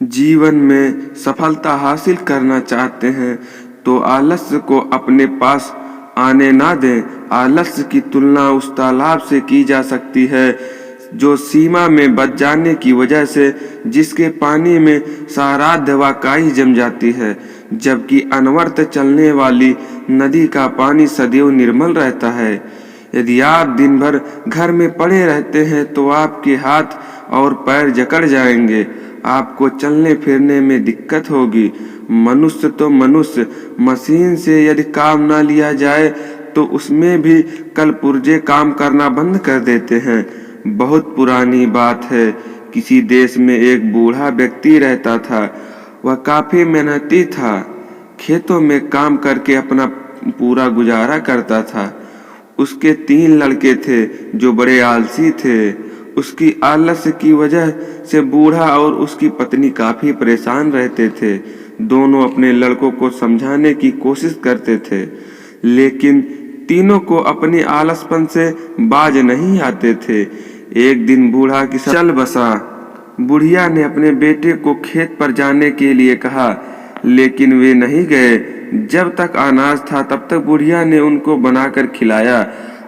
जीवन में सफलता हासिल करना चाहते हैं तो आलस्य को अपने पास आने ना दें। आलस्य की तुलना उस तालाब से की जा सकती है जो सीमा में बच जाने की वजह से जिसके पानी में साराध्य व काई जम जाती है, जबकि अनवरत चलने वाली नदी का पानी सदैव निर्मल रहता है। यदि आप दिन भर घर में पड़े रहते हैं तो आपके हाथ और पैर जकड़ जाएंगे, आपको चलने फिरने में दिक्कत होगी। मनुष्य तो मनुष्य, मशीन से यदि काम ना लिया जाए तो उसमें भी कल पुर्जे काम करना बंद कर देते हैं। बहुत पुरानी बात है, किसी देश में एक बूढ़ा व्यक्ति रहता था। वह काफी मेहनती था, खेतों में काम करके अपना पूरा गुजारा करता था। उसके 3 लड़के थे जो बड़े आलसी थे। उसकी आलस्य की वजह से बूढ़ा और उसकी पत्नी काफी परेशान रहते थे। दोनों अपने लड़कों को समझाने की कोशिश करते थे, लेकिन तीनों को अपने आलसपन से बाज नहीं आते थे। एक दिन बूढ़ा की चल बसा। बुढ़िया ने अपने बेटे को खेत पर जाने के लिए कहा, लेकिन वे नहीं गए। जब तक अनाज था तब तक बुढ़िया ने उनको बनाकर खिलाया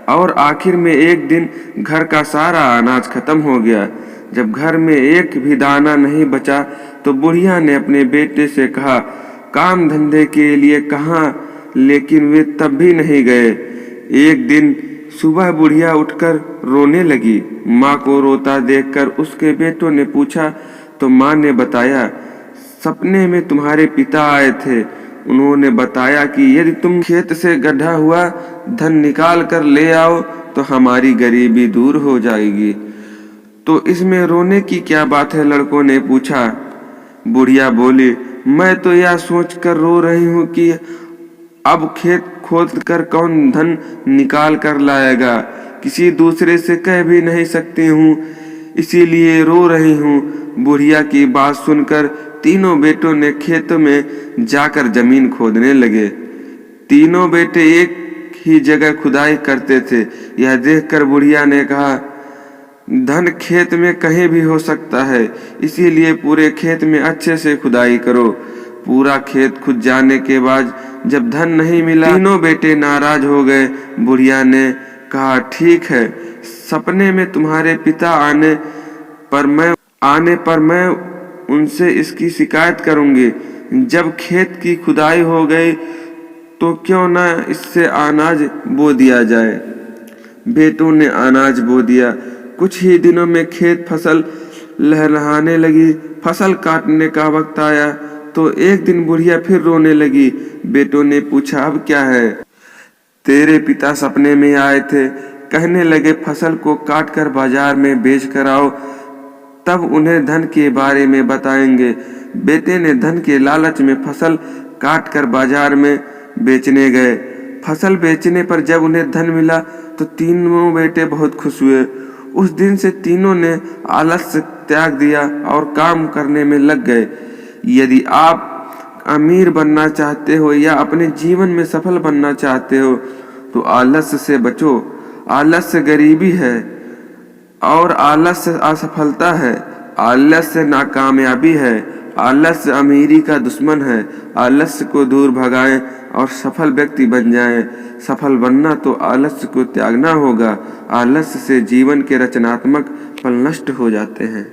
और आखिर में एक दिन घर का सारा अनाज खत्म हो गया। जब घर में एक भी दाना नहीं बचा तो बुढ़िया ने अपने बेटे से कहा, काम धंधे के लिए कहाँ, लेकिन वे तब भी नहीं गए। एक दिन सुबह बुढ़िया उठकर रोने लगी। माँ को रोता देखकर उसके बेटों ने पूछा तो माँ ने बताया, सपने में तुम्हारे पिता आए थे। उन्होंने बताया कि यदि तुम खेत से गड्ढा हुआ धन निकाल कर ले आओ तो हमारी गरीबी दूर हो जाएगी। तो इसमें रोने की क्या बात है, लड़कों ने पूछा। बुढ़िया बोली, मैं तो यह सोचकर रो रही हूँ कि अब खेत खोद कर कौन धन निकाल कर लाएगा। किसी दूसरे से कह भी नहीं सकती हूँ, इसीलिए रो रही हूँ। बुढ़िया की बात सुनकर तीनों बेटों ने खेत में जाकर जमीन खोदने लगे। तीनों बेटे एक ही जगह खुदाई करते थे। यह देखकर बुढ़िया ने कहा, धन खेत में कहीं भी हो सकता है, इसीलिए पूरे खेत में अच्छे से खुदाई करो। पूरा खेत खुद जाने के बाद जब धन नहीं मिला, तीनों बेटे नाराज हो गए। बुढ़िया ने कहा, ठीक है, सपने में तुम्हारे पिता आने पर मैं उनसे इसकी शिकायत करूंगी। जब खेत की खुदाई हो गई तो क्यों ना इससे अनाज बो दिया जाए। बेटों ने अनाज बो दिया। कुछ ही दिनों में खेत फसल लहलहाने लगी। फसल काटने का वक्त आया तो एक दिन बुढ़िया फिर रोने लगी। बेटों ने पूछा, अब क्या है। तेरे पिता सपने में आए थे, कहने लगे फसल को काट कर बाजार में बेच कर आओ, तब उन्हें धन के बारे में बताएंगे। बेटे ने धन के लालच में फसल काट कर बाजार में बेचने गए। फसल बेचने पर जब उन्हें धन मिला तो तीनों बेटे बहुत खुश हुए। उस दिन से तीनों ने आलस्य त्याग दिया और काम करने में लग गए। यदि आप अमीर बनना चाहते हो या अपने जीवन में सफल बनना चाहते हो तो आलस्य से बचो। आलस्य गरीबी है और आलस्य असफलता है। आलस्य नाकामयाबी है। आलस्य अमीरी का दुश्मन है। आलस्य को दूर भगाएं और सफल व्यक्ति बन जाएं। सफल बनना तो आलस्य को त्यागना होगा। आलस्य से जीवन के रचनात्मक पल नष्ट हो जाते हैं।